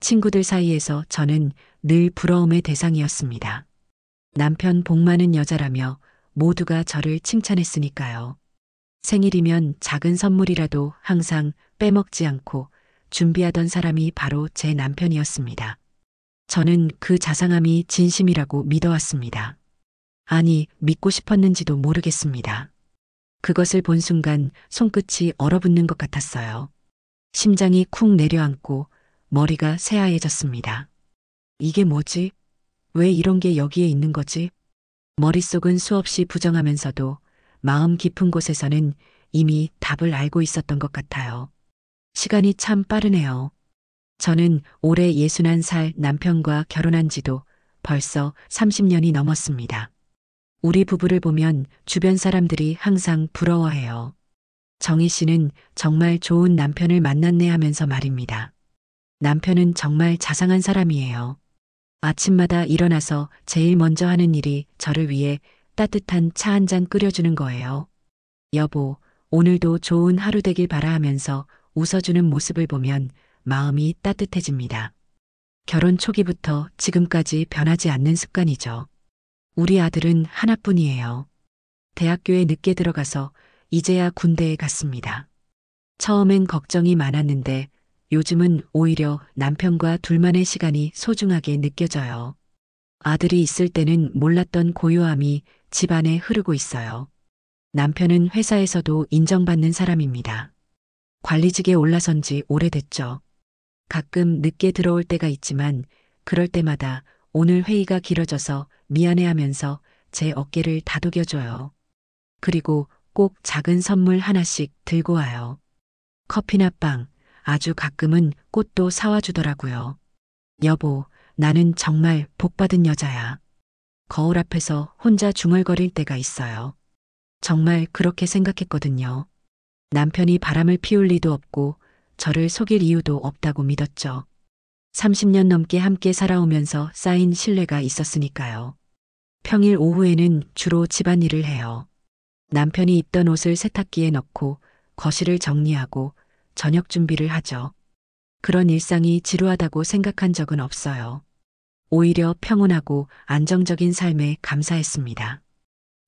친구들 사이에서 저는 늘 부러움의 대상이었습니다. 남편 복 많은 여자라며 모두가 저를 칭찬했으니까요. 생일이면 작은 선물이라도 항상 빼먹지 않고 준비하던 사람이 바로 제 남편이었습니다. 저는 그 자상함이 진심이라고 믿어왔습니다. 아니, 믿고 싶었는지도 모르겠습니다. 그것을 본 순간 손끝이 얼어붙는 것 같았어요. 심장이 쿵 내려앉고 머리가 새하얘졌습니다. 이게 뭐지? 왜 이런 게 여기에 있는 거지? 머릿속은 수없이 부정하면서도 마음 깊은 곳에서는 이미 답을 알고 있었던 것 같아요. 시간이 참 빠르네요. 저는 올해 61살 남편과 결혼한 지도 벌써 30년이 넘었습니다. 우리 부부를 보면 주변 사람들이 항상 부러워해요. 정희 씨는 정말 좋은 남편을 만났네 하면서 말입니다. 남편은 정말 자상한 사람이에요. 아침마다 일어나서 제일 먼저 하는 일이 저를 위해 따뜻한 차 한 잔 끓여주는 거예요. 여보, 오늘도 좋은 하루 되길 바라 하면서 웃어주는 모습을 보면 마음이 따뜻해집니다. 결혼 초기부터 지금까지 변하지 않는 습관이죠. 우리 아들은 하나뿐이에요. 대학교에 늦게 들어가서 이제야 군대에 갔습니다. 처음엔 걱정이 많았는데 요즘은 오히려 남편과 둘만의 시간이 소중하게 느껴져요. 아들이 있을 때는 몰랐던 고요함이 집안에 흐르고 있어요. 남편은 회사에서도 인정받는 사람입니다. 관리직에 올라선 지 오래됐죠. 가끔 늦게 들어올 때가 있지만 그럴 때마다 오늘 회의가 길어져서 미안해하면서 제 어깨를 다독여줘요. 그리고 꼭 작은 선물 하나씩 들고 와요. 커피나 빵, 아주 가끔은 꽃도 사와 주더라고요. 여보, 나는 정말 복받은 여자야. 거울 앞에서 혼자 중얼거릴 때가 있어요. 정말 그렇게 생각했거든요. 남편이 바람을 피울 리도 없고 저를 속일 이유도 없다고 믿었죠. 30년 넘게 함께 살아오면서 쌓인 신뢰가 있었으니까요. 평일 오후에는 주로 집안일을 해요. 남편이 입던 옷을 세탁기에 넣고 거실을 정리하고 저녁 준비를 하죠. 그런 일상이 지루하다고 생각한 적은 없어요. 오히려 평온하고 안정적인 삶에 감사했습니다.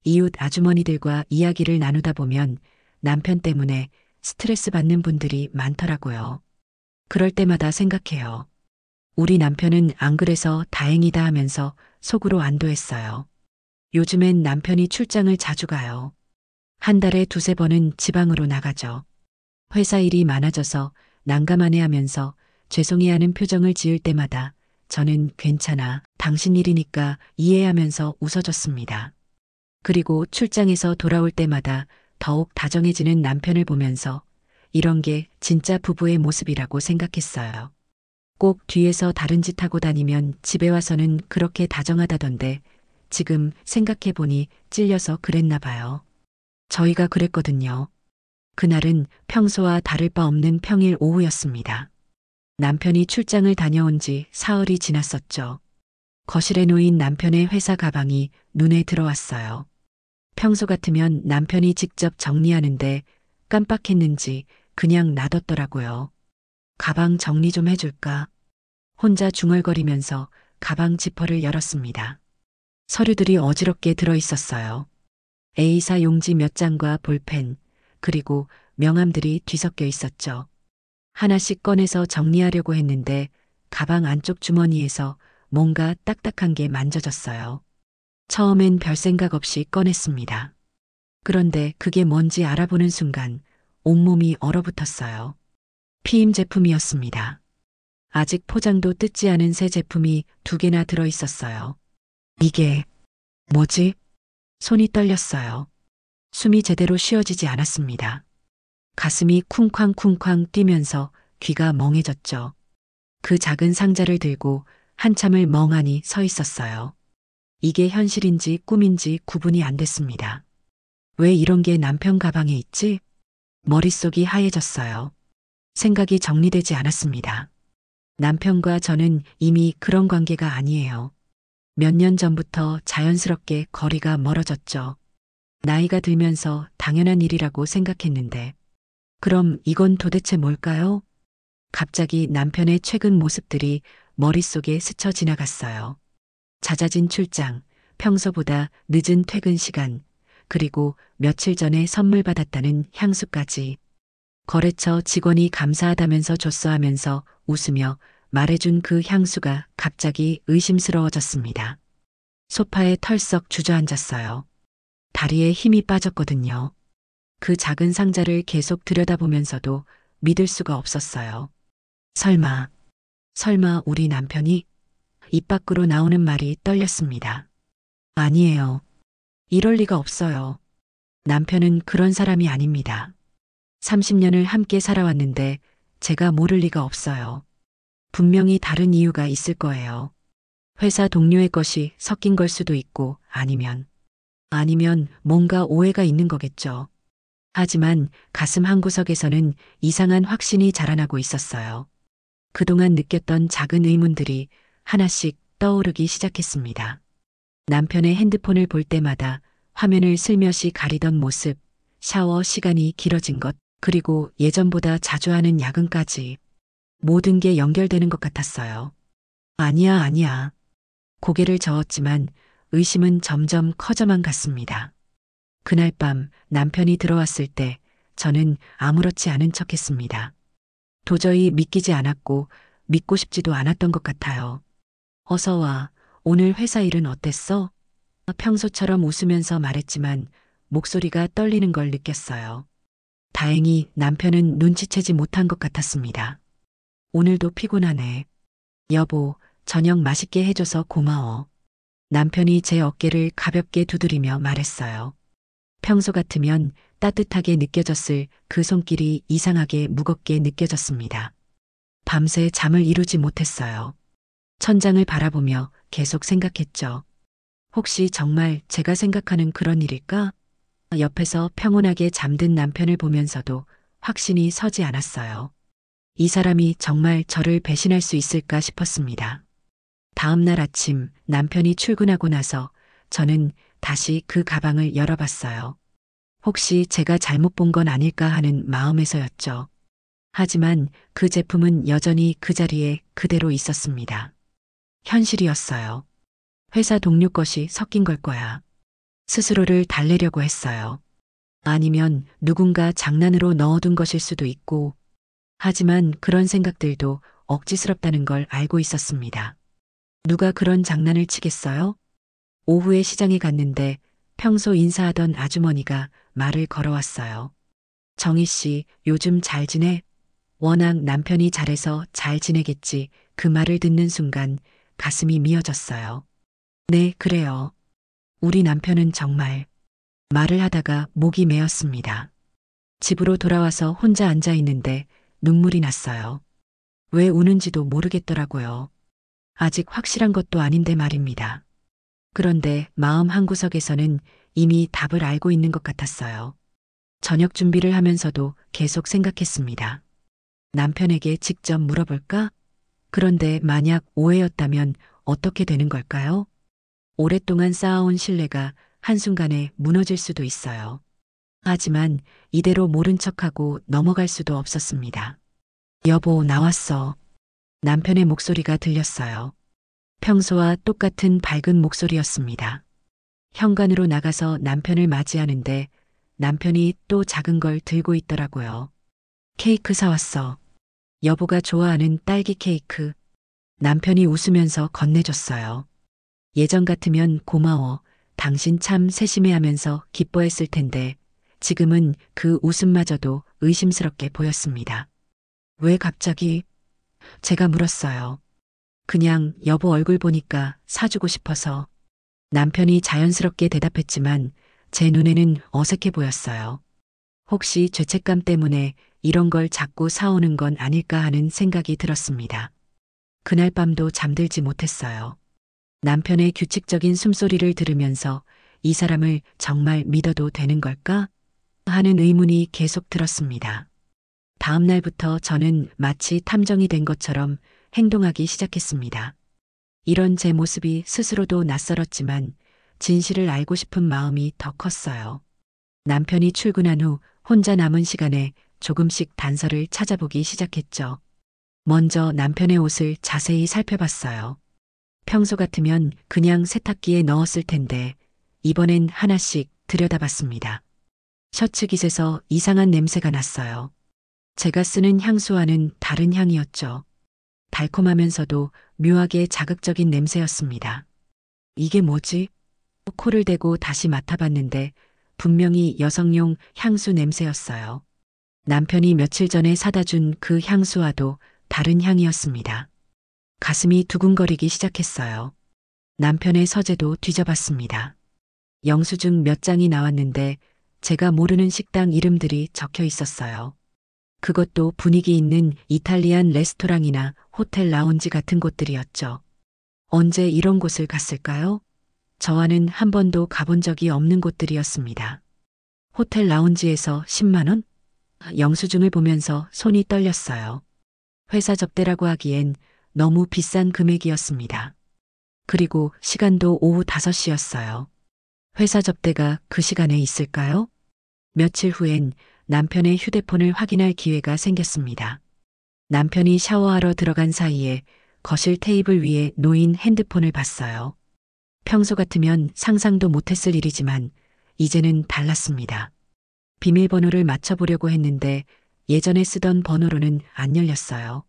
이웃 아주머니들과 이야기를 나누다 보면 남편 때문에 스트레스 받는 분들이 많더라고요. 그럴 때마다 생각해요. 우리 남편은 안 그래서 다행이다 하면서 속으로 안도했어요. 요즘엔 남편이 출장을 자주 가요. 한 달에 두세 번은 지방으로 나가죠. 회사 일이 많아져서 난감하네하면서 죄송해하는 표정을 지을 때마다 저는 괜찮아, 당신 일이니까 이해하면서 웃어줬습니다. 그리고 출장에서 돌아올 때마다 더욱 다정해지는 남편을 보면서 이런 게 진짜 부부의 모습이라고 생각했어요. 꼭 뒤에서 다른 짓 하고 다니면 집에 와서는 그렇게 다정하다던데 지금 생각해보니 찔려서 그랬나 봐요. 저희가 그랬거든요. 그날은 평소와 다를 바 없는 평일 오후였습니다. 남편이 출장을 다녀온 지 사흘이 지났었죠. 거실에 놓인 남편의 회사 가방이 눈에 들어왔어요. 평소 같으면 남편이 직접 정리하는데 깜빡했는지 그냥 놔뒀더라고요. 가방 정리 좀 해줄까? 혼자 중얼거리면서 가방 지퍼를 열었습니다. 서류들이 어지럽게 들어있었어요. A사 용지 몇 장과 볼펜, 그리고 명함들이 뒤섞여 있었죠. 하나씩 꺼내서 정리하려고 했는데 가방 안쪽 주머니에서 뭔가 딱딱한 게 만져졌어요. 처음엔 별 생각 없이 꺼냈습니다. 그런데 그게 뭔지 알아보는 순간 온몸이 얼어붙었어요. 피임 제품이었습니다. 아직 포장도 뜯지 않은 새 제품이 2개나 들어 있었어요. 이게 뭐지? 손이 떨렸어요. 숨이 제대로 쉬어지지 않았습니다. 가슴이 쿵쾅쿵쾅 뛰면서 귀가 멍해졌죠. 그 작은 상자를 들고 한참을 멍하니 서 있었어요. 이게 현실인지 꿈인지 구분이 안 됐습니다. 왜 이런 게 남편 가방에 있지? 머릿속이 하얘졌어요. 생각이 정리되지 않았습니다. 남편과 저는 이미 그런 관계가 아니에요. 몇 년 전부터 자연스럽게 거리가 멀어졌죠. 나이가 들면서 당연한 일이라고 생각했는데, 그럼 이건 도대체 뭘까요? 갑자기 남편의 최근 모습들이 머릿속에 스쳐 지나갔어요. 잦아진 출장, 평소보다 늦은 퇴근 시간, 그리고 며칠 전에 선물 받았다는 향수까지. 거래처 직원이 감사하다면서 줬어 하면서 웃으며 말해준 그 향수가 갑자기 의심스러워졌습니다. 소파에 털썩 주저앉았어요. 다리에 힘이 빠졌거든요. 그 작은 상자를 계속 들여다보면서도 믿을 수가 없었어요. 설마, 설마 우리 남편이? 입 밖으로 나오는 말이 떨렸습니다. 아니에요. 이럴 리가 없어요. 남편은 그런 사람이 아닙니다. 30년을 함께 살아왔는데 제가 모를 리가 없어요. 분명히 다른 이유가 있을 거예요. 회사 동료의 것이 섞인 걸 수도 있고 아니면 뭔가 오해가 있는 거겠죠. 하지만 가슴 한구석에서는 이상한 확신이 자라나고 있었어요. 그동안 느꼈던 작은 의문들이 하나씩 떠오르기 시작했습니다. 남편의 핸드폰을 볼 때마다 화면을 슬며시 가리던 모습, 샤워 시간이 길어진 것, 그리고 예전보다 자주 하는 야근까지 모든 게 연결되는 것 같았어요. 아니야. 고개를 저었지만 의심은 점점 커져만 갔습니다. 그날 밤 남편이 들어왔을 때 저는 아무렇지 않은 척 했습니다. 도저히 믿기지 않았고 믿고 싶지도 않았던 것 같아요. 어서 와. 오늘 회사 일은 어땠어? 평소처럼 웃으면서 말했지만 목소리가 떨리는 걸 느꼈어요. 다행히 남편은 눈치채지 못한 것 같았습니다. 오늘도 피곤하네. 여보, 저녁 맛있게 해줘서 고마워. 남편이 제 어깨를 가볍게 두드리며 말했어요. 평소 같으면 따뜻하게 느껴졌을 그 손길이 이상하게 무겁게 느껴졌습니다. 밤새 잠을 이루지 못했어요. 천장을 바라보며 계속 생각했죠. 혹시 정말 제가 생각하는 그런 일일까? 옆에서 평온하게 잠든 남편을 보면서도 확신이 서지 않았어요. 이 사람이 정말 저를 배신할 수 있을까 싶었습니다. 다음 날 아침 남편이 출근하고 나서 저는 다시 그 가방을 열어봤어요. 혹시 제가 잘못 본 건 아닐까 하는 마음에서였죠. 하지만 그 제품은 여전히 그 자리에 그대로 있었습니다. 현실이었어요. 회사 동료 것이 섞인 걸 거야. 스스로를 달래려고 했어요. 아니면 누군가 장난으로 넣어둔 것일 수도 있고, 하지만 그런 생각들도 억지스럽다는 걸 알고 있었습니다. 누가 그런 장난을 치겠어요? 오후에 시장에 갔는데 평소 인사하던 아주머니가 말을 걸어왔어요. 정희 씨, 요즘 잘 지내? 워낙 남편이 잘해서 잘 지내겠지. 그 말을 듣는 순간 가슴이 미어졌어요. 네, 그래요. 우리 남편은 정말 말을 하다가 목이 메었습니다. 집으로 돌아와서 혼자 앉아 있는데 눈물이 났어요. 왜 우는지도 모르겠더라고요. 아직 확실한 것도 아닌데 말입니다. 그런데 마음 한구석에서는 이미 답을 알고 있는 것 같았어요. 저녁 준비를 하면서도 계속 생각했습니다. 남편에게 직접 물어볼까? 그런데 만약 오해였다면 어떻게 되는 걸까요? 오랫동안 쌓아온 신뢰가 한순간에 무너질 수도 있어요. 하지만 이대로 모른 척하고 넘어갈 수도 없었습니다. 여보, 나왔어. 남편의 목소리가 들렸어요. 평소와 똑같은 밝은 목소리였습니다. 현관으로 나가서 남편을 맞이하는데 남편이 또 작은 걸 들고 있더라고요. 케이크 사왔어. 여보가 좋아하는 딸기 케이크. 남편이 웃으면서 건네줬어요. 예전 같으면 고마워. 당신 참 세심해 하면서 기뻐했을 텐데 지금은 그 웃음마저도 의심스럽게 보였습니다. 왜 갑자기? 제가 물었어요. 그냥 여보 얼굴 보니까 사주고 싶어서. 남편이 자연스럽게 대답했지만 제 눈에는 어색해 보였어요. 혹시 죄책감 때문에 이런 걸 자꾸 사오는 건 아닐까 하는 생각이 들었습니다. 그날 밤도 잠들지 못했어요. 남편의 규칙적인 숨소리를 들으면서 이 사람을 정말 믿어도 되는 걸까? 하는 의문이 계속 들었습니다. 다음 날부터 저는 마치 탐정이 된 것처럼 행동하기 시작했습니다. 이런 제 모습이 스스로도 낯설었지만 진실을 알고 싶은 마음이 더 컸어요. 남편이 출근한 후 혼자 남은 시간에 조금씩 단서를 찾아보기 시작했죠. 먼저 남편의 옷을 자세히 살펴봤어요. 평소 같으면 그냥 세탁기에 넣었을 텐데 이번엔 하나씩 들여다봤습니다. 셔츠 깃에서 이상한 냄새가 났어요. 제가 쓰는 향수와는 다른 향이었죠. 달콤하면서도 묘하게 자극적인 냄새였습니다. 이게 뭐지? 코를 대고 다시 맡아봤는데 분명히 여성용 향수 냄새였어요. 남편이 며칠 전에 사다 준 그 향수와도 다른 향이었습니다. 가슴이 두근거리기 시작했어요. 남편의 서재도 뒤져봤습니다. 영수증 몇 장이 나왔는데 제가 모르는 식당 이름들이 적혀 있었어요. 그것도 분위기 있는 이탈리안 레스토랑이나 호텔 라운지 같은 곳들이었죠. 언제 이런 곳을 갔을까요? 저와는 한 번도 가본 적이 없는 곳들이었습니다. 호텔 라운지에서 10만 원? 영수증을 보면서 손이 떨렸어요. 회사 접대라고 하기엔 너무 비싼 금액이었습니다. 그리고 시간도 오후 5시였어요. 회사 접대가 그 시간에 있을까요? 며칠 후엔 남편의 휴대폰을 확인할 기회가 생겼습니다. 남편이 샤워하러 들어간 사이에 거실 테이블 위에 놓인 핸드폰을 봤어요. 평소 같으면 상상도 못했을 일이지만 이제는 달랐습니다. 비밀번호를 맞춰보려고 했는데 예전에 쓰던 번호로는 안 열렸어요.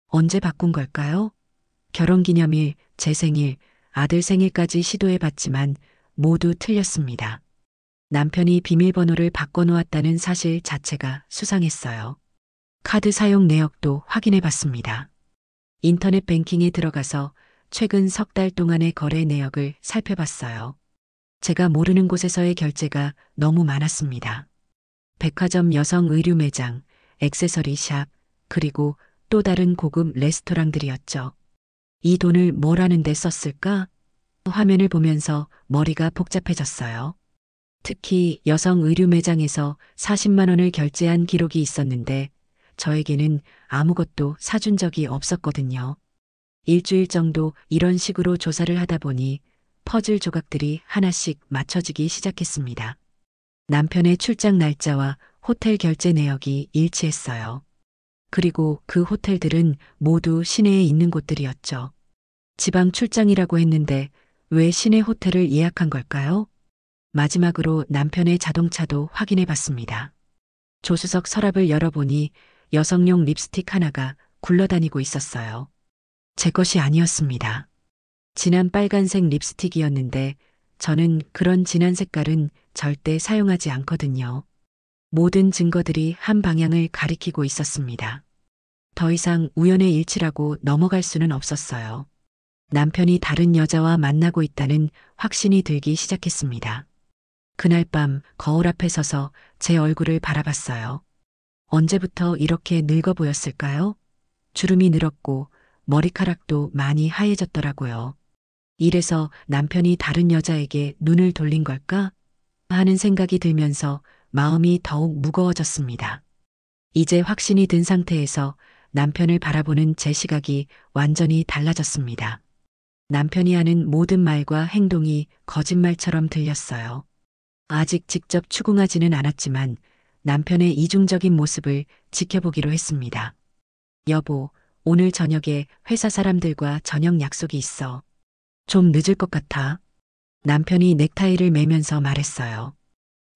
언제 바꾼 걸까요? 결혼기념일, 제 생일, 아들 생일까지 시도해봤지만 모두 틀렸습니다. 남편이 비밀번호를 바꿔놓았다는 사실 자체가 수상했어요. 카드 사용 내역도 확인해봤습니다. 인터넷 뱅킹에 들어가서 최근 석 달 동안의 거래 내역을 살펴봤어요. 제가 모르는 곳에서의 결제가 너무 많았습니다. 백화점 여성 의류 매장, 액세서리 샵, 그리고 또 다른 고급 레스토랑들이었죠. 이 돈을 뭘 하는데 썼을까? 화면을 보면서 머리가 복잡해졌어요. 특히 여성 의류 매장에서 40만 원을 결제한 기록이 있었는데 저에게는 아무것도 사준 적이 없었거든요. 일주일 정도 이런 식으로 조사를 하다 보니 퍼즐 조각들이 하나씩 맞춰지기 시작했습니다. 남편의 출장 날짜와 호텔 결제 내역이 일치했어요. 그리고 그 호텔들은 모두 시내에 있는 곳들이었죠. 지방 출장이라고 했는데 왜 시내 호텔을 예약한 걸까요? 마지막으로 남편의 자동차도 확인해 봤습니다. 조수석 서랍을 열어보니 여성용 립스틱 하나가 굴러다니고 있었어요. 제 것이 아니었습니다. 진한 빨간색 립스틱이었는데 저는 그런 진한 색깔은 절대 사용하지 않거든요. 모든 증거들이 한 방향을 가리키고 있었습니다. 더 이상 우연의 일치라고 넘어갈 수는 없었어요. 남편이 다른 여자와 만나고 있다는 확신이 들기 시작했습니다. 그날 밤 거울 앞에 서서 제 얼굴을 바라봤어요. 언제부터 이렇게 늙어 보였을까요? 주름이 늘었고 머리카락도 많이 하얘졌더라고요. 이래서 남편이 다른 여자에게 눈을 돌린 걸까? 하는 생각이 들면서 마음이 더욱 무거워졌습니다. 이제 확신이 든 상태에서 남편을 바라보는 제 시각이 완전히 달라졌습니다. 남편이 하는 모든 말과 행동이 거짓말처럼 들렸어요. 아직 직접 추궁하지는 않았지만 남편의 이중적인 모습을 지켜보기로 했습니다. 여보, 오늘 저녁에 회사 사람들과 저녁 약속이 있어. 좀 늦을 것 같아. 남편이 넥타이를 매면서 말했어요.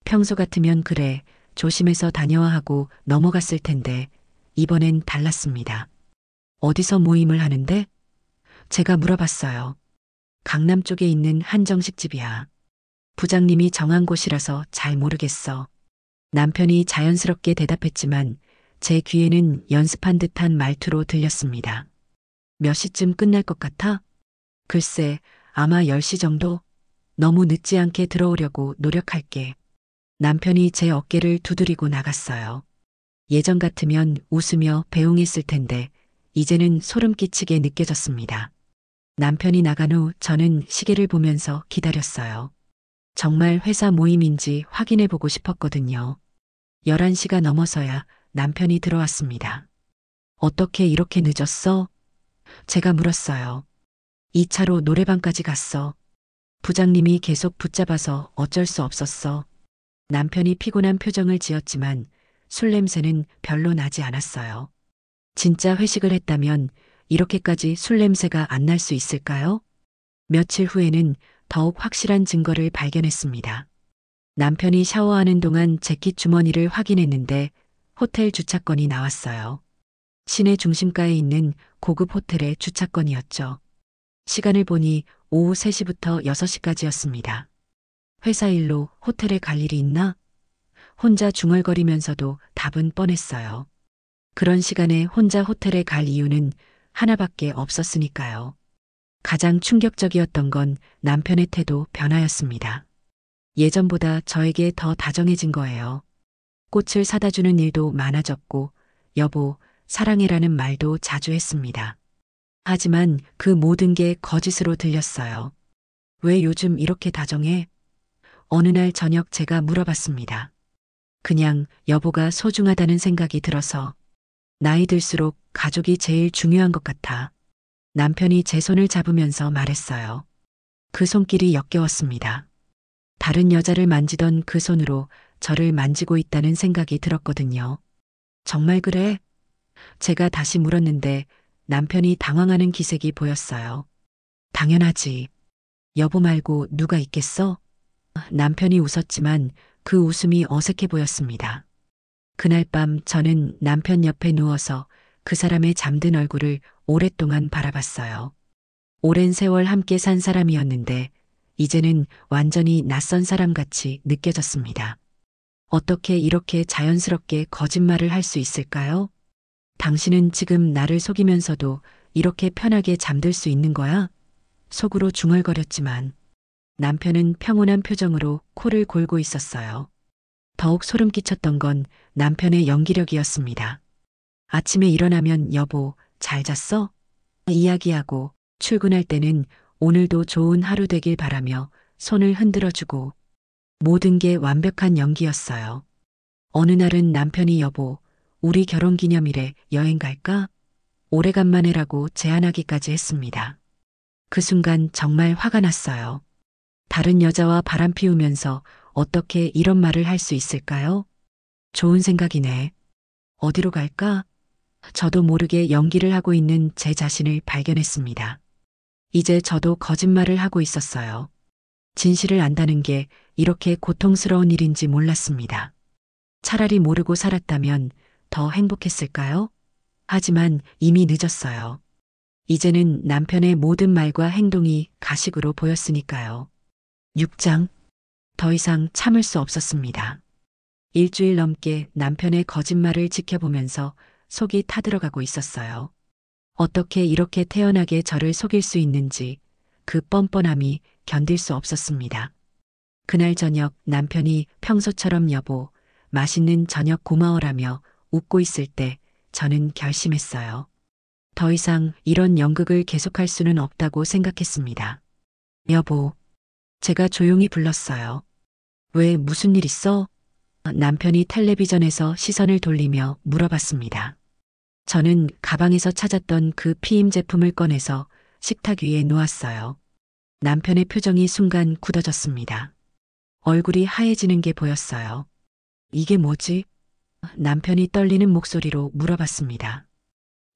평소 같으면 그래, 조심해서 다녀와 하고 넘어갔을 텐데 이번엔 달랐습니다. 어디서 모임을 하는데? 제가 물어봤어요. 강남 쪽에 있는 한정식집이야. 부장님이 정한 곳이라서 잘 모르겠어. 남편이 자연스럽게 대답했지만 제 귀에는 연습한 듯한 말투로 들렸습니다. 몇 시쯤 끝날 것 같아? 글쎄, 아마 10시 정도? 너무 늦지 않게 들어오려고 노력할게. 남편이 제 어깨를 두드리고 나갔어요. 예전 같으면 웃으며 배웅했을 텐데 이제는 소름 끼치게 느껴졌습니다. 남편이 나간 후 저는 시계를 보면서 기다렸어요. 정말 회사 모임인지 확인해 보고 싶었거든요. 11시가 넘어서야 남편이 들어왔습니다. 어떻게 이렇게 늦었어? 제가 물었어요. 2차로 노래방까지 갔어. 부장님이 계속 붙잡아서 어쩔 수 없었어. 남편이 피곤한 표정을 지었지만 술 냄새는 별로 나지 않았어요. 진짜 회식을 했다면 이렇게까지 술 냄새가 안 날 수 있을까요? 며칠 후에는 더욱 확실한 증거를 발견했습니다. 남편이 샤워하는 동안 재킷 주머니를 확인했는데 호텔 주차권이 나왔어요. 시내 중심가에 있는 고급 호텔의 주차권이었죠. 시간을 보니 오후 3시부터 6시까지였습니다. 회사 일로 호텔에 갈 일이 있나? 혼자 중얼거리면서도 답은 뻔했어요. 그런 시간에 혼자 호텔에 갈 이유는 하나밖에 없었으니까요. 가장 충격적이었던 건 남편의 태도 변화였습니다. 예전보다 저에게 더 다정해진 거예요. 꽃을 사다 주는 일도 많아졌고, 여보, 사랑해라는 말도 자주 했습니다. 하지만 그 모든 게 거짓으로 들렸어요. 왜 요즘 이렇게 다정해? 어느 날 저녁 제가 물어봤습니다. 그냥 여보가 소중하다는 생각이 들어서. 나이 들수록 가족이 제일 중요한 것 같아. 남편이 제 손을 잡으면서 말했어요. 그 손길이 역겨웠습니다. 다른 여자를 만지던 그 손으로 저를 만지고 있다는 생각이 들었거든요. 정말 그래? 제가 다시 물었는데 남편이 당황하는 기색이 보였어요. 당연하지. 여보 말고 누가 있겠어? 남편이 웃었지만 그 웃음이 어색해 보였습니다. 그날 밤 저는 남편 옆에 누워서 그 사람의 잠든 얼굴을 오랫동안 바라봤어요. 오랜 세월 함께 산 사람이었는데 이제는 완전히 낯선 사람 같이 느껴졌습니다. 어떻게 이렇게 자연스럽게 거짓말을 할 수 있을까요? 당신은 지금 나를 속이면서도 이렇게 편하게 잠들 수 있는 거야? 속으로 중얼거렸지만 남편은 평온한 표정으로 코를 골고 있었어요. 더욱 소름 끼쳤던 건 남편의 연기력이었습니다. 아침에 일어나면 여보, 잘 잤어? 이야기하고 출근할 때는 오늘도 좋은 하루 되길 바라며 손을 흔들어주고 모든 게 완벽한 연기였어요. 어느 날은 남편이 여보, 우리 결혼 기념일에 여행 갈까? 오래간만에라고 제안하기까지 했습니다. 그 순간 정말 화가 났어요. 다른 여자와 바람 피우면서 어떻게 이런 말을 할 수 있을까요? 좋은 생각이네. 어디로 갈까? 저도 모르게 연기를 하고 있는 제 자신을 발견했습니다. 이제 저도 거짓말을 하고 있었어요. 진실을 안다는 게 이렇게 고통스러운 일인지 몰랐습니다. 차라리 모르고 살았다면 더 행복했을까요? 하지만 이미 늦었어요. 이제는 남편의 모든 말과 행동이 가식으로 보였으니까요. 6장. 더 이상 참을 수 없었습니다. 일주일 넘게 남편의 거짓말을 지켜보면서 속이 타들어가고 있었어요. 어떻게 이렇게 태연하게 저를 속일 수 있는지 그 뻔뻔함이 견딜 수 없었습니다. 그날 저녁 남편이 평소처럼 여보, 맛있는 저녁 고마워라며 웃고 있을 때 저는 결심했어요. 더 이상 이런 연극을 계속할 수는 없다고 생각했습니다. 여보, 제가 조용히 불렀어요. 왜 무슨 일 있어? 남편이 텔레비전에서 시선을 돌리며 물어봤습니다. 저는 가방에서 찾았던 그 피임 제품을 꺼내서 식탁 위에 놓았어요. 남편의 표정이 순간 굳어졌습니다. 얼굴이 하얘지는 게 보였어요. 이게 뭐지? 남편이 떨리는 목소리로 물어봤습니다.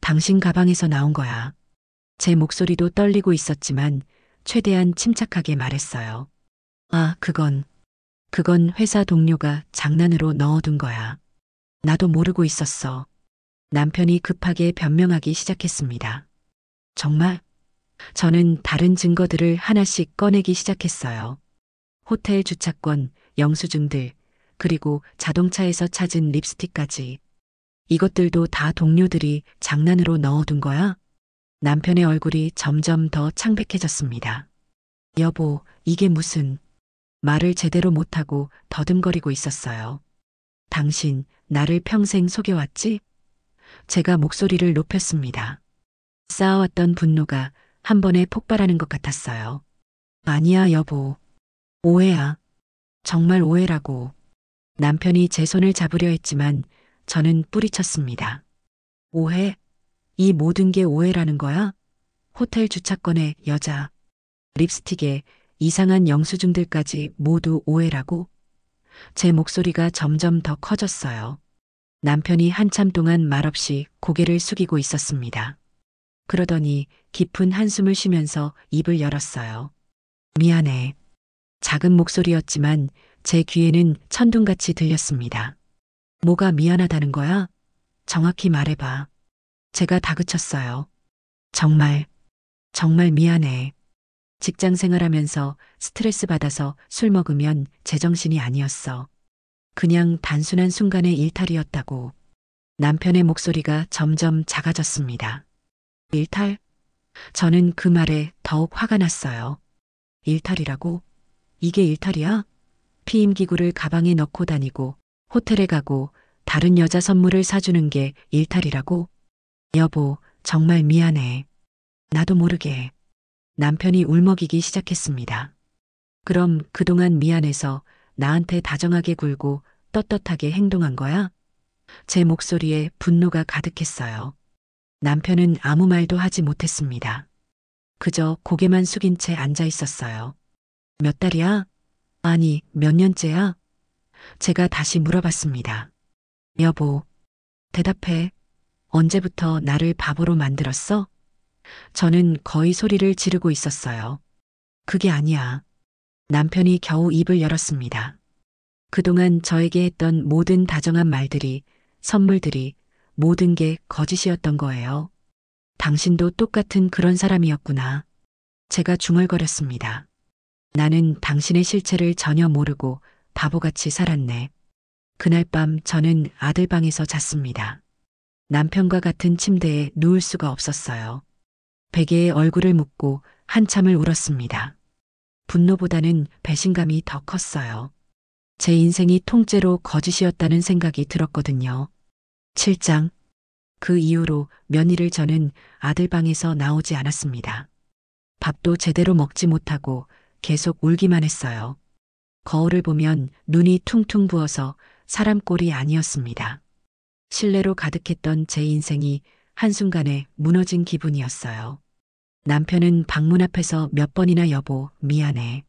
당신 가방에서 나온 거야. 제 목소리도 떨리고 있었지만 최대한 침착하게 말했어요. 아, 그건 회사 동료가 장난으로 넣어둔 거야. 나도 모르고 있었어. 남편이 급하게 변명하기 시작했습니다. 정말? 저는 다른 증거들을 하나씩 꺼내기 시작했어요. 호텔 주차권, 영수증들, 그리고 자동차에서 찾은 립스틱까지. 이것들도 다 동료들이 장난으로 넣어둔 거야? 남편의 얼굴이 점점 더 창백해졌습니다. 여보, 이게 무슨... 말을 제대로 못하고 더듬거리고 있었어요. 당신, 나를 평생 속여왔지? 제가 목소리를 높였습니다. 쌓아왔던 분노가 한 번에 폭발하는 것 같았어요. 아니야, 여보. 오해야. 정말 오해라고. 남편이 제 손을 잡으려 했지만 저는 뿌리쳤습니다. 오해? 이 모든 게 오해라는 거야? 호텔 주차권에 여자, 립스틱에 이상한 영수증들까지 모두 오해라고? 제 목소리가 점점 더 커졌어요. 남편이 한참 동안 말없이 고개를 숙이고 있었습니다. 그러더니 깊은 한숨을 쉬면서 입을 열었어요. 미안해. 작은 목소리였지만 제 귀에는 천둥같이 들렸습니다. 뭐가 미안하다는 거야? 정확히 말해봐. 제가 다그쳤어요. 정말, 정말 미안해. 직장 생활하면서 스트레스 받아서 술 먹으면 제정신이 아니었어. 그냥 단순한 순간의 일탈이었다고. 남편의 목소리가 점점 작아졌습니다. 일탈? 저는 그 말에 더욱 화가 났어요. 일탈이라고? 이게 일탈이야? 피임기구를 가방에 넣고 다니고 호텔에 가고 다른 여자 선물을 사주는 게 일탈이라고? 여보, 정말 미안해. 나도 모르게. 남편이 울먹이기 시작했습니다. 그럼 그동안 미안해서 나한테 다정하게 굴고 떳떳하게 행동한 거야? 제 목소리에 분노가 가득했어요. 남편은 아무 말도 하지 못했습니다. 그저 고개만 숙인 채 앉아 있었어요. 몇 달이야? 아니, 몇 년째야? 제가 다시 물어봤습니다. 여보, 대답해. 언제부터 나를 바보로 만들었어? 저는 거의 소리를 지르고 있었어요. 그게 아니야. 남편이 겨우 입을 열었습니다. 그동안 저에게 했던 모든 다정한 말들이, 선물들이, 모든 게 거짓이었던 거예요. 당신도 똑같은 그런 사람이었구나. 제가 중얼거렸습니다. 나는 당신의 실체를 전혀 모르고 바보같이 살았네. 그날 밤 저는 아들 방에서 잤습니다. 남편과 같은 침대에 누울 수가 없었어요. 베개에 얼굴을 묻고 한참을 울었습니다. 분노보다는 배신감이 더 컸어요. 제 인생이 통째로 거짓이었다는 생각이 들었거든요. 7장. 그 이후로 며칠을 저는 아들 방에서 나오지 않았습니다. 밥도 제대로 먹지 못하고 계속 울기만 했어요. 거울을 보면 눈이 퉁퉁 부어서 사람 꼴이 아니었습니다. 신뢰로 가득했던 제 인생이 한순간에 무너진 기분이었어요. 남편은 방문 앞에서 몇 번이나 여보, 미안해.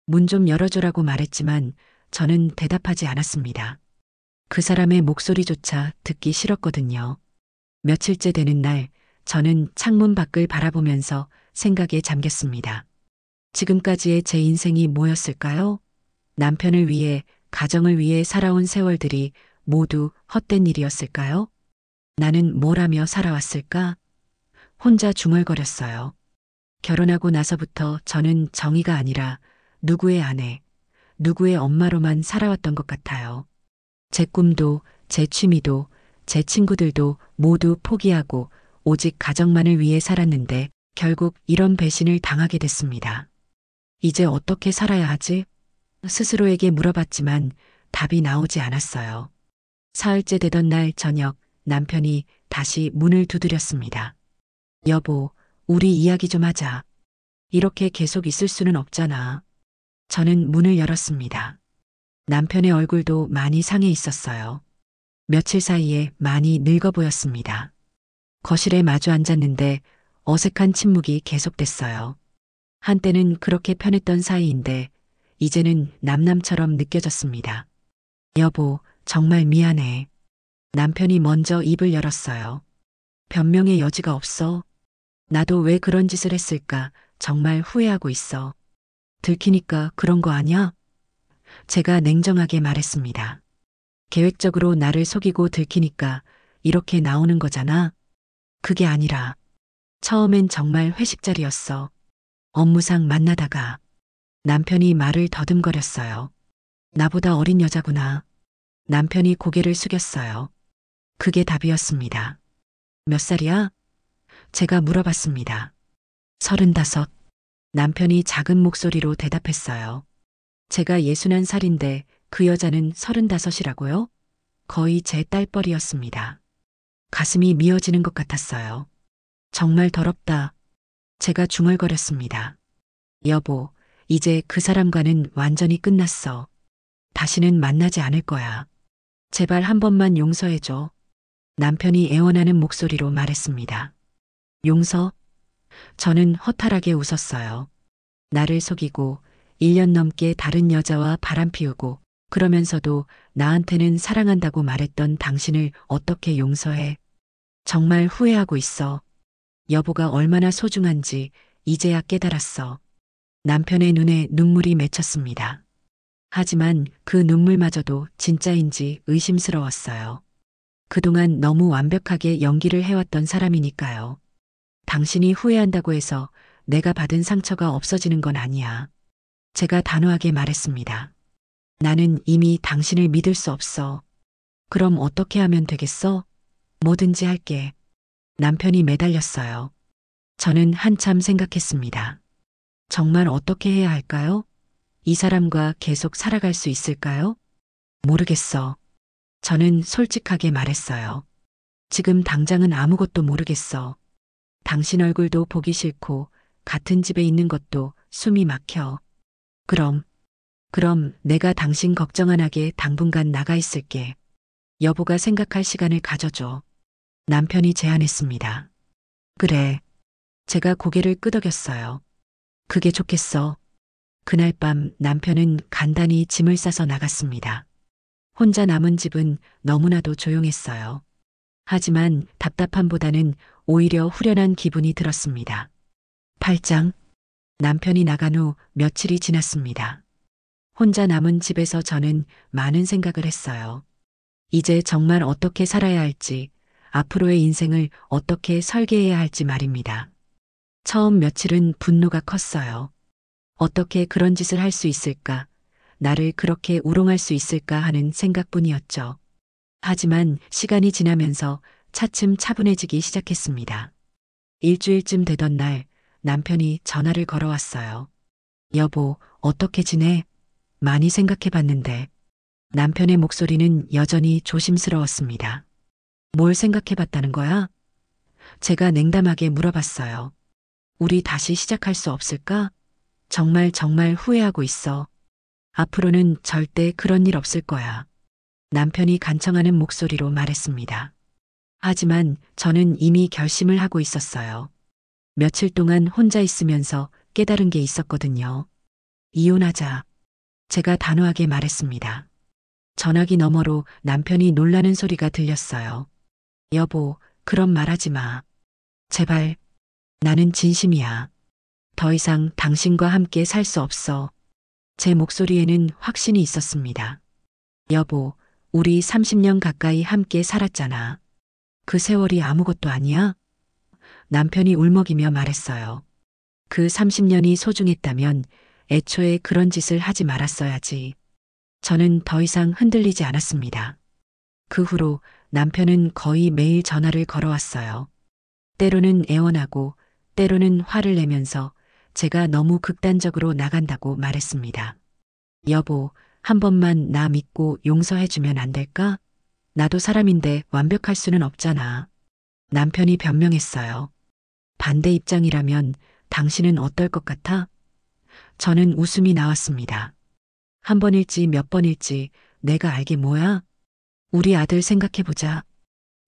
문 좀 열어줘라고 말했지만 저는 대답하지 않았습니다. 그 사람의 목소리조차 듣기 싫었거든요. 며칠째 되는 날, 저는 창문 밖을 바라보면서 생각에 잠겼습니다. 지금까지의 제 인생이 뭐였을까요? 남편을 위해, 가정을 위해 살아온 세월들이 모두 헛된 일이었을까요? 나는 뭘 하며 살아왔을까? 혼자 중얼거렸어요. 결혼하고 나서부터 저는 정의가 아니라 누구의 아내, 누구의 엄마로만 살아왔던 것 같아요. 제 꿈도, 제 취미도, 제 친구들도 모두 포기하고 오직 가정만을 위해 살았는데 결국 이런 배신을 당하게 됐습니다. 이제 어떻게 살아야 하지? 스스로에게 물어봤지만 답이 나오지 않았어요. 사흘째 되던 날 저녁 남편이 다시 문을 두드렸습니다. 여보, 우리 이야기 좀 하자. 이렇게 계속 있을 수는 없잖아. 저는 문을 열었습니다. 남편의 얼굴도 많이 상해 있었어요. 며칠 사이에 많이 늙어 보였습니다. 거실에 마주 앉았는데 어색한 침묵이 계속됐어요. 한때는 그렇게 편했던 사이인데 이제는 남남처럼 느껴졌습니다. 여보, 정말 미안해. 남편이 먼저 입을 열었어요. 변명의 여지가 없어. 나도 왜 그런 짓을 했을까 정말 후회하고 있어. 들키니까 그런 거 아냐? 제가 냉정하게 말했습니다. 계획적으로 나를 속이고 들키니까 이렇게 나오는 거잖아. 그게 아니라 처음엔 정말 회식 자리였어. 업무상 만나다가 남편이 말을 더듬거렸어요. 나보다 어린 여자구나. 남편이 고개를 숙였어요. 그게 답이었습니다. 몇 살이야? 제가 물어봤습니다. 35. 남편이 작은 목소리로 대답했어요. 제가 61살인데 그 여자는 35이라고요? 거의 제 딸뻘이었습니다. 가슴이 미어지는 것 같았어요. 정말 더럽다. 제가 중얼거렸습니다. 여보, 이제 그 사람과는 완전히 끝났어. 다시는 만나지 않을 거야. 제발 한 번만 용서해줘. 남편이 애원하는 목소리로 말했습니다. 용서? 저는 허탈하게 웃었어요. 나를 속이고 1년 넘게 다른 여자와 바람 피우고 그러면서도 나한테는 사랑한다고 말했던 당신을 어떻게 용서해? 정말 후회하고 있어. 여보가 얼마나 소중한지 이제야 깨달았어. 남편의 눈에 눈물이 맺혔습니다. 하지만 그 눈물마저도 진짜인지 의심스러웠어요. 그동안 너무 완벽하게 연기를 해왔던 사람이니까요. 당신이 후회한다고 해서 내가 받은 상처가 없어지는 건 아니야. 제가 단호하게 말했습니다. 나는 이미 당신을 믿을 수 없어. 그럼 어떻게 하면 되겠어? 뭐든지 할게. 남편이 매달렸어요. 저는 한참 생각했습니다. 정말 어떻게 해야 할까요? 이 사람과 계속 살아갈 수 있을까요? 모르겠어. 저는 솔직하게 말했어요. 지금 당장은 아무것도 모르겠어. 당신 얼굴도 보기 싫고 같은 집에 있는 것도 숨이 막혀. 그럼 내가 당신 걱정 안 하게 당분간 나가 있을게. 여보가 생각할 시간을 가져줘. 남편이 제안했습니다. 그래. 제가 고개를 끄덕였어요. 그게 좋겠어. 그날 밤 남편은 간단히 짐을 싸서 나갔습니다. 혼자 남은 집은 너무나도 조용했어요. 하지만 답답함보다는 오히려 후련한 기분이 들었습니다. 8장. 남편이 나간 후 며칠이 지났습니다. 혼자 남은 집에서 저는 많은 생각을 했어요. 이제 정말 어떻게 살아야 할지, 앞으로의 인생을 어떻게 설계해야 할지 말입니다. 처음 며칠은 분노가 컸어요. 어떻게 그런 짓을 할 수 있을까? 나를 그렇게 우롱할 수 있을까 하는 생각뿐이었죠. 하지만 시간이 지나면서 차츰 차분해지기 시작했습니다. 일주일쯤 되던 날 남편이 전화를 걸어왔어요. 여보, 어떻게 지내? 많이 생각해 봤는데. 남편의 목소리는 여전히 조심스러웠습니다. 뭘 생각해 봤다는 거야? 제가 냉담하게 물어봤어요. 우리 다시 시작할 수 없을까? 정말 후회하고 있어. 앞으로는 절대 그런 일 없을 거야. 남편이 간청하는 목소리로 말했습니다. 하지만 저는 이미 결심을 하고 있었어요. 며칠 동안 혼자 있으면서 깨달은 게 있었거든요. 이혼하자. 제가 단호하게 말했습니다. 전화기 너머로 남편이 놀라는 소리가 들렸어요. 여보, 그런 말 하지 마. 제발. 나는 진심이야. 더 이상 당신과 함께 살 수 없어. 제 목소리에는 확신이 있었습니다. 여보, 우리 30년 가까이 함께 살았잖아. 그 세월이 아무것도 아니야? 남편이 울먹이며 말했어요. 그 30년이 소중했다면 애초에 그런 짓을 하지 말았어야지. 저는 더 이상 흔들리지 않았습니다. 그 후로 남편은 거의 매일 전화를 걸어왔어요. 때로는 애원하고 때로는 화를 내면서 제가 너무 극단적으로 나간다고 말했습니다. 여보, 한 번만 나 믿고 용서해주면 안 될까? 나도 사람인데 완벽할 수는 없잖아. 남편이 변명했어요. 반대 입장이라면 당신은 어떨 것 같아? 저는 웃음이 나왔습니다. 한 번일지 몇 번일지 내가 알게 뭐야? 우리 아들 생각해보자.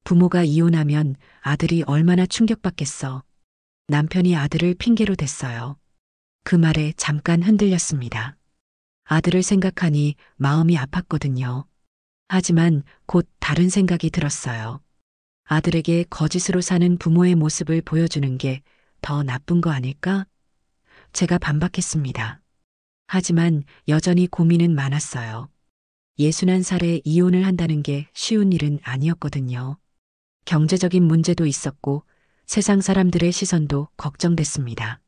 부모가 이혼하면 아들이 얼마나 충격받겠어. 남편이 아들을 핑계로 댔어요. 그 말에 잠깐 흔들렸습니다. 아들을 생각하니 마음이 아팠거든요. 하지만 곧 다른 생각이 들었어요. 아들에게 거짓으로 사는 부모의 모습을 보여주는 게 더 나쁜 거 아닐까? 제가 반박했습니다. 하지만 여전히 고민은 많았어요. 61살에 이혼을 한다는 게 쉬운 일은 아니었거든요. 경제적인 문제도 있었고 세상 사람들의 시선도 걱정됐습니다.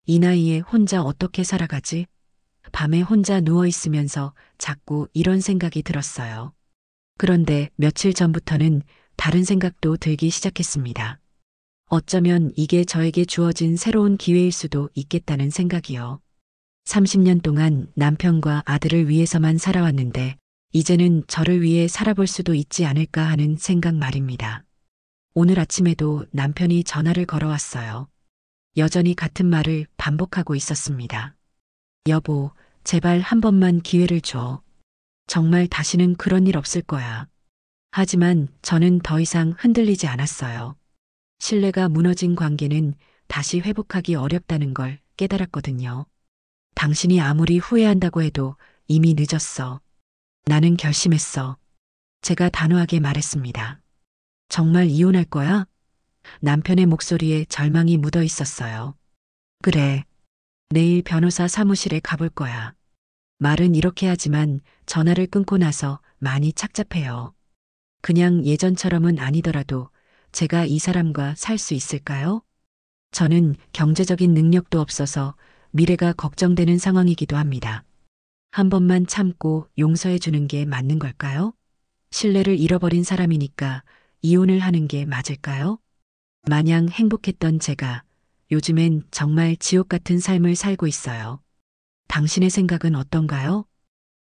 이 나이에 혼자 어떻게 살아가지? 밤에 혼자 누워 있으면서 자꾸 이런 생각이 들었어요. 그런데 며칠 전부터는 다른 생각도 들기 시작했습니다. 어쩌면 이게 저에게 주어진 새로운 기회일 수도 있겠다는 생각이요. 30년 동안 남편과 아들을 위해서만 살아왔는데 이제는 저를 위해 살아볼 수도 있지 않을까 하는 생각 말입니다. 오늘 아침에도 남편이 전화를 걸어왔어요. 여전히 같은 말을 반복하고 있었습니다. 여보, 제발 한 번만 기회를 줘. 정말 다시는 그런 일 없을 거야. 하지만 저는 더 이상 흔들리지 않았어요. 신뢰가 무너진 관계는 다시 회복하기 어렵다는 걸 깨달았거든요. 당신이 아무리 후회한다고 해도 이미 늦었어. 나는 결심했어. 제가 단호하게 말했습니다. 정말 이혼할 거야? 남편의 목소리에 절망이 묻어 있었어요. 그래. 내일 변호사 사무실에 가볼 거야. 말은 이렇게 하지만 전화를 끊고 나서 많이 착잡해요. 그냥 예전처럼은 아니더라도 제가 이 사람과 살 수 있을까요? 저는 경제적인 능력도 없어서 미래가 걱정되는 상황이기도 합니다. 한 번만 참고 용서해 주는 게 맞는 걸까요? 신뢰를 잃어버린 사람이니까 이혼을 하는 게 맞을까요? 마냥 행복했던 제가 요즘엔 정말 지옥 같은 삶을 살고 있어요. 당신의 생각은 어떤가요?